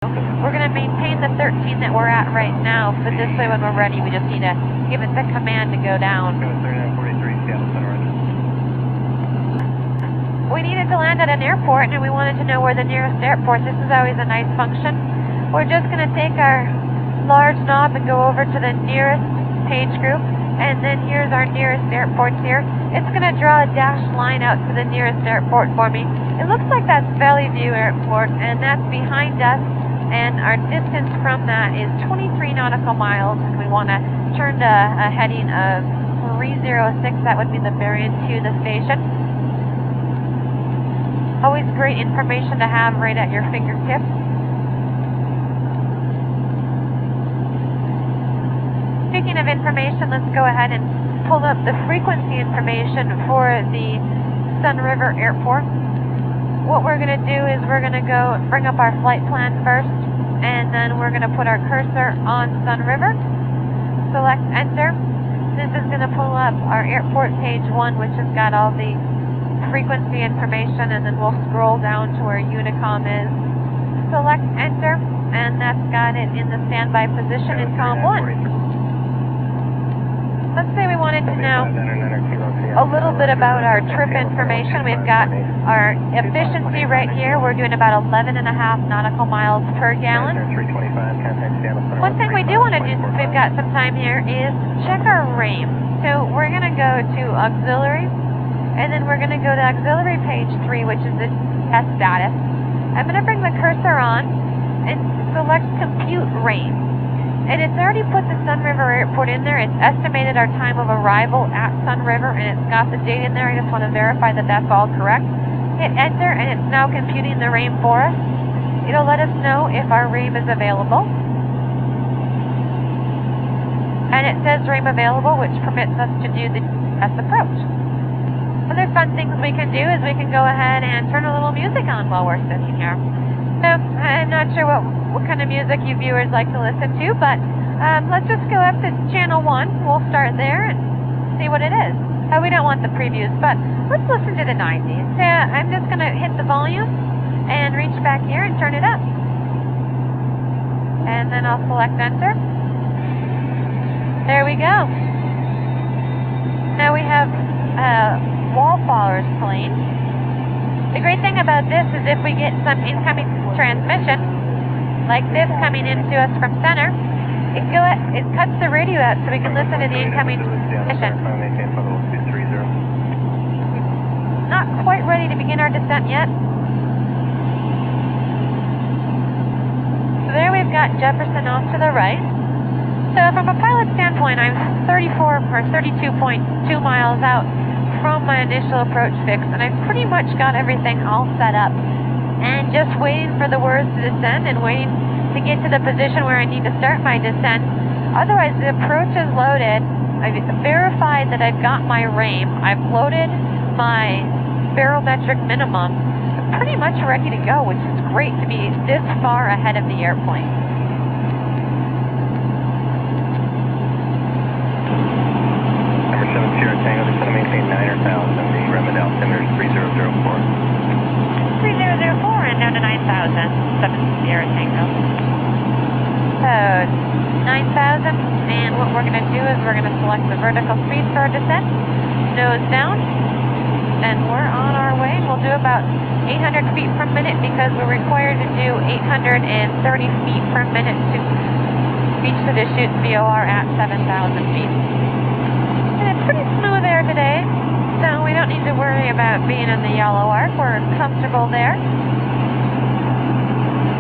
We're going to maintain the 13 that we're at right now, but this way when we're ready, we just need to give it the command to go down. We needed to land at an airport, and we wanted to know where the nearest airport. This is always a nice function. We're just going to take our large knob and go over to the nearest page group, and then here's our nearest airport here. It's going to draw a dashed line out to the nearest airport for me. It looks like that's Valley View Airport, and that's behind us. And our distance from that is 23 nautical miles, and we want to turn to a heading of 306. That would be the bearing to the station. Always great information to have right at your fingertips. Speaking of information, let's go ahead and pull up the frequency information for the Sun River Airport. What we're going to do is we're going to go bring up our flight plan first, and then we're going to put our cursor on Sun River, select enter. This is going to pull up our airport page 1, which has got all the frequency information, and then we'll scroll down to where Unicom is. Select enter, and that's got it in the standby position in COM 1. Let's say we wanted to know a little bit about our trip information. We've got our efficiency right here. We're doing about 11.5 nautical miles per gallon. One thing we do want to do, since we've got some time here, is check our RAIM. So we're going to go to auxiliary, and then we're going to go to auxiliary page 3, which is the test status. I'm going to bring the cursor on and select compute RAIM. And it's already put the Sun River Airport in there. It's estimated our time of arrival at Sun River, and it's got the date in there. I just want to verify that that's all correct. Hit enter, and it's now computing the RAIM for us. It'll let us know if our RAIM is available. And it says RAIM available, which permits us to do the test approach. Other fun things we can do is we can go ahead and turn a little music on while we're sitting here. So, I'm not sure what kind of music you viewers like to listen to, but let's just go up to channel 1. We'll start there and see what it is. We don't want the previews, but let's listen to the 90s. I'm just going to hit the volume and reach back here and turn it up. And then I'll select enter. There we go. Now we have Wallflowers playing. The great thing about this is if we get some incoming transmission, like this coming into us from center, it cuts the radio out so we can listen to the incoming transmission. Not quite ready to begin our descent yet. So there we've got Jefferson off to the right. So from a pilot standpoint, I'm 34 or 32.2 miles out from my initial approach fix, and I've pretty much got everything all set up and just waiting for the words to descend and waiting to get to the position where I need to start my descent. Otherwise, the approach is loaded. I've verified that I've got my RAIM. I've loaded my barometric minimum. I'm pretty much ready to go, which is great to be this far ahead of the airplane. Tango, just going to maintain 9,000. The Remit altimeter is 3004. 3004 and down to 9,000. 7 Sierra Tango. So 9,000, and what we're going to do is we're going to select the vertical speed for our descent. Nose down, and we're on our way. We'll do about 800 feet per minute because we're required to do 830 feet per minute to reach the chute VOR at 7,000 feet. And it's pretty smooth air today, so we don't need to worry about being in the yellow arc. We're comfortable there.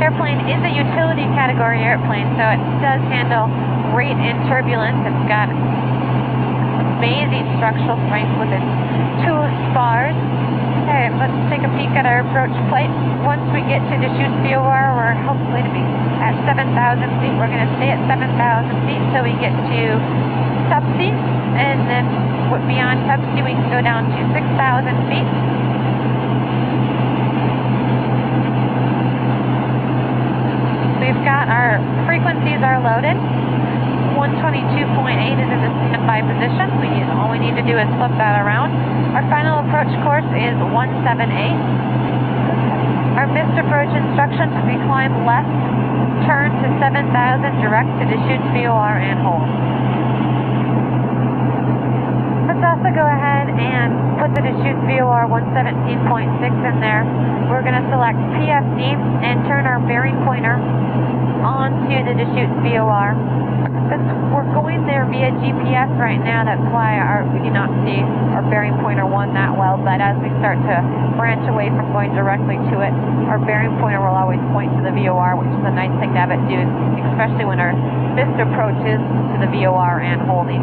Airplane is a utility category airplane, so it does handle rate and turbulence. It's got amazing structural strength with its 2 spars. Okay, let's take a peek at our approach plate. Once we get to the chute VOR, we're hopefully to be at 7,000 feet. We're going to stay at 7,000 feet so we get to subsea, and then beyond subsea we can go down to 6,000 feet. We've got our frequencies are loaded. 122.8 is in the standby position. All we need to do is flip that around. Our final approach course is 178. Our missed approach instructions, we climb left turn to 7,000 direct to Deschutes VOR and hold. Let's also go ahead and put the Deschutes VOR 117.6 in there. We're going to select PFD and turn our bearing pointer onto the Deschutes VOR. Since we're going there via GPS right now, that's why we do not see our bearing pointer 1 that well, but as we start to branch away from going directly to it, our bearing pointer will always point to the VOR, which is a nice thing to have it do, especially when our missed approach is to the VOR and holding.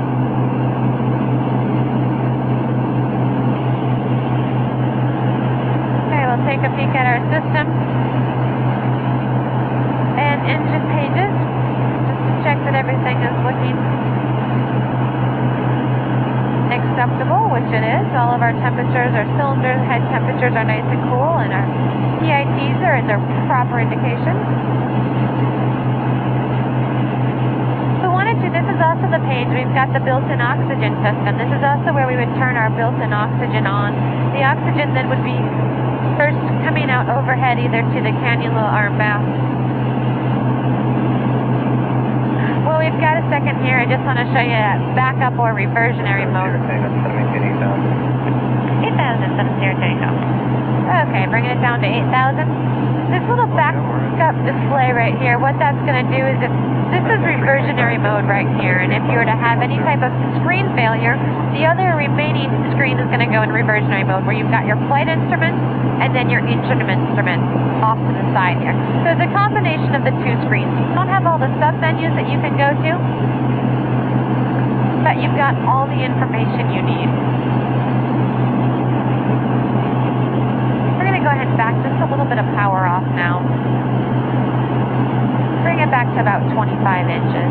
Okay, we'll take a peek at our system and engine pages. Check that everything is looking acceptable, which it is. All of our temperatures, our cylinder head temperatures are nice and cool, and our PITs are in their proper indications. This is also the page. We've got the built-in oxygen system. This is also where we would turn our built-in oxygen on. The oxygen then would be first coming out overhead either to the cannula or mouth. Well, we've got a second here. I just want to show you backup or reversionary mode. 8,000, 70 Tango. Okay, bringing it down to 8,000. This little backup display right here, what that's going to do is this is reversionary mode right here, and if you were to have any type of screen failure, the other remaining screen is going to go in reversionary mode, where you've got your flight instruments and then your instrument off to the side here. So it's a combination of the two screens. You don't have all the sub-menus that you can go to, but you've got all the information you need. We're going to go ahead and back just a little bit of power off now. Bring it back to about 25 inches.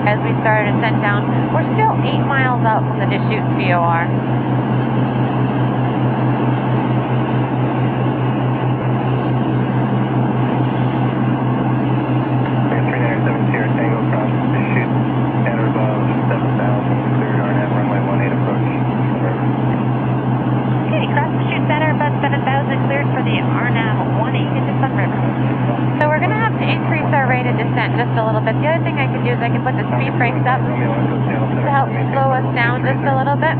As we start to descend down, we're still 8 miles out from the Deschutes VOR. Just a little bit. The other thing I can do is I can put the speed brakes up to help slow us down just a little bit.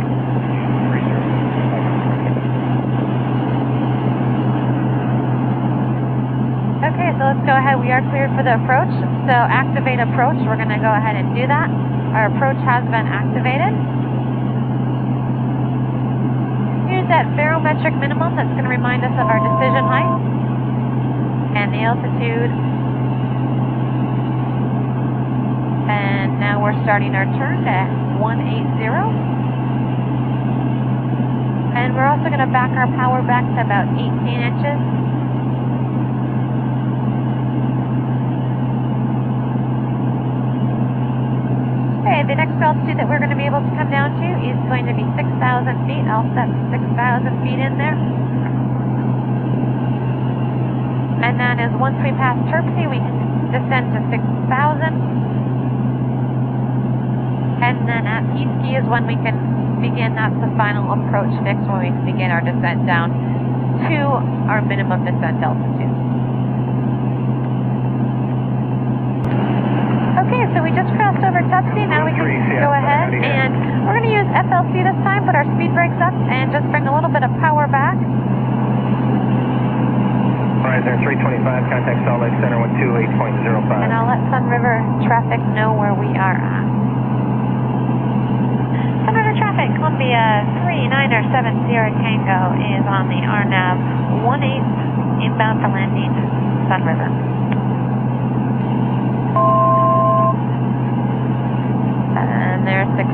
Okay, so let's go ahead. We are cleared for the approach. So activate approach. We're going to go ahead and do that. Our approach has been activated. Here's that barometric minimum that's going to remind us of our decision height and the altitude. And now we're starting our turn at 180. And we're also going to back our power back to about 18 inches. Okay, the next altitude that we're going to be able to come down to is going to be 6,000 feet. I'll set 6,000 feet in there. And then as once we pass Terpsey, we can descend to 6,000. And then at Peasky is when we can begin, that's the final approach fix, when we begin our descent down to our minimum descent altitude. Okay, so we just crossed over Tupsy. Now we can go ahead and we're going to use FLC this time, put our speed brakes up and just bring a little bit of power back. Horizon 325, contact Salt Lake Center 128.05. And I'll let Sun River traffic know where we are at. Sun River traffic, Columbia 3970 Tango is on the RNAV 18 inbound for landing, Sun River. And there's 6,000.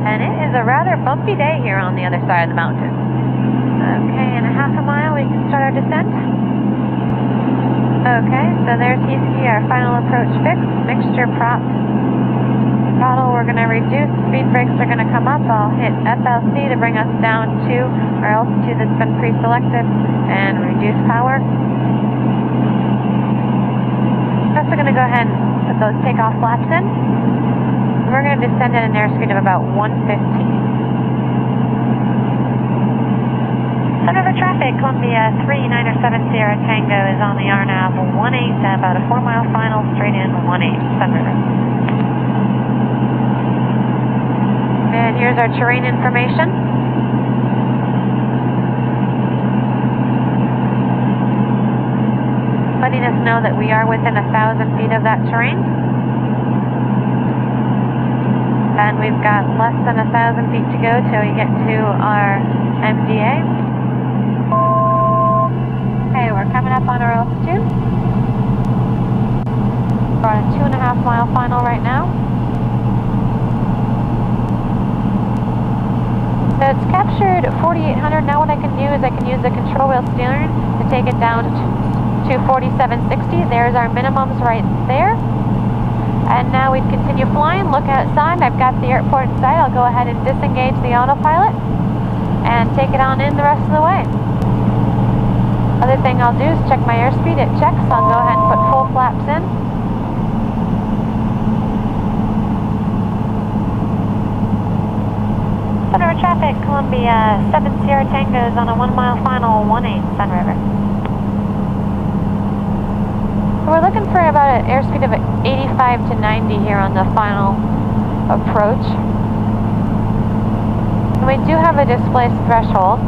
And it is a rather bumpy day here on the other side of the mountain. Okay, in a half a mile we can start our descent. Okay, so there's Peasky, our final approach fix, mixture prop. Throttle we're going to reduce, speed brakes are going to come up. I'll hit FLC to bring us down to our altitude that's been pre-selected and reduce power. We're also going to go ahead and put those takeoff flaps in. We're going to descend at an airspeed of about 115. Sun River traffic, Columbia 3907 Sierra Tango is on the RNAV 18, about a 4-mile final, straight in 18, Sun River. And here's our terrain information. Letting us know that we are within 1,000 feet of that terrain. And we've got less than 1,000 feet to go till we get to our MDA. Okay, we're coming up on our altitude. We're on a 2.5 mile final right now. So it's captured 4,800. Now what I can do is I can use the control wheel steering to take it down to 4760. There's our minimums right there. And now we continue flying, look outside. I've got the airport in sight. I'll go ahead and disengage the autopilot and take it on in the rest of the way. Other thing I'll do is check my airspeed. It checks. I'll go ahead and put full flaps in. Sun River traffic, Columbia 7 Sierra Tango is on a 1-mile final, 18 Sun River. We're looking for about an airspeed of 85 to 90 here on the final approach. And we do have a displaced threshold.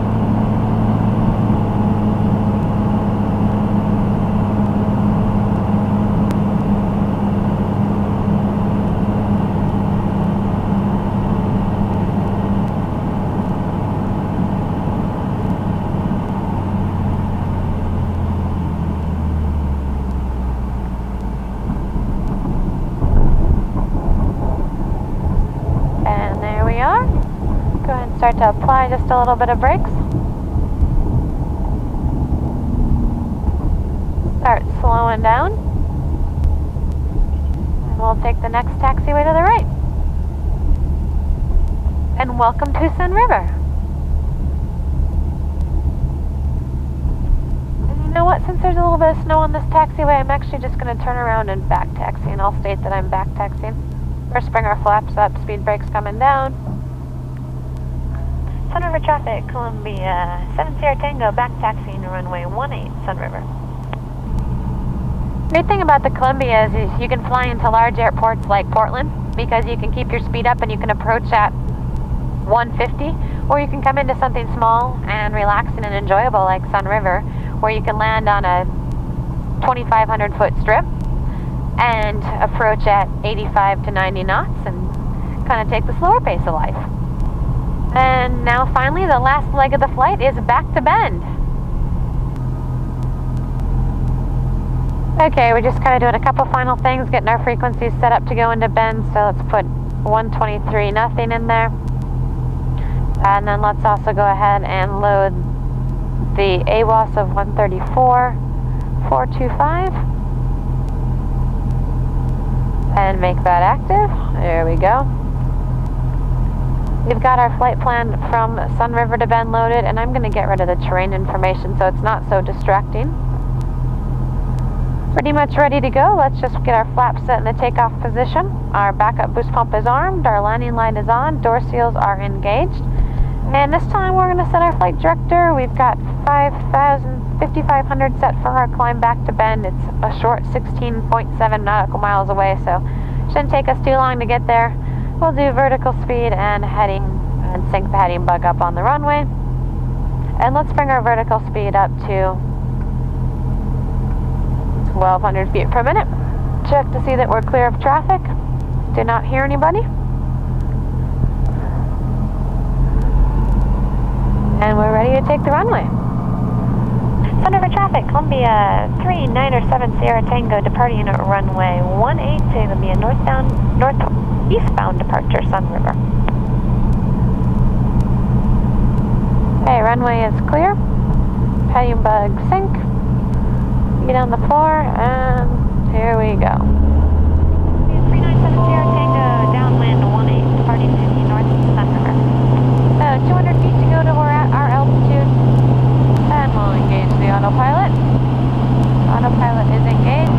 Start to apply just a little bit of brakes. Start slowing down. And we'll take the next taxiway to the right. And welcome to Sun River. And you know what? Since there's a little bit of snow on this taxiway, I'm actually just going to turn around and back taxi, and I'll state that I'm back taxiing. First, bring our flaps up, speed brakes coming down. Sun River traffic, Columbia 7 Sierra Tango, back taxiing to runway 18, Sun River. Great thing about the Columbia is you can fly into large airports like Portland because you can keep your speed up and you can approach at 150, or you can come into something small and relaxing and enjoyable like Sun River, where you can land on a 2,500 foot strip and approach at 85 to 90 knots and kind of take the slower pace of life. And now finally, the last leg of the flight is back to bend. Okay, we're just kind of doing a couple final things, getting our frequencies set up to go into bend. So let's put 123 nothing in there. And then let's also go ahead and load the AWOS of 134, 425. And make that active. There we go. We've got our flight plan from Sun River to Bend loaded, and I'm going to get rid of the terrain information so it's not so distracting. Pretty much ready to go. Let's just get our flaps set in the takeoff position. Our backup boost pump is armed, our landing light is on, door seals are engaged. And this time we're going to set our flight director. We've got 5,500 set for our climb back to Bend. It's a short 16.7 nautical miles away, so shouldn't take us too long to get there. We'll do vertical speed and heading and sync the heading bug up on the runway. And let's bring our vertical speed up to 1,200 feet per minute. Check to see that we're clear of traffic. Do not hear anybody. And we're ready to take the runway. Sun River traffic, Columbia 3907 Sierra Tango departing at runway 18. It'll be a northeastbound departure, Sun River. Okay, runway is clear. Heading bug sync. Get on the floor, and here we go. 397 Sierra Tango, downwind 18, departing to the northeast, Sun River. So 200 feet to go to our altitude, and we'll engage the autopilot. Autopilot is engaged.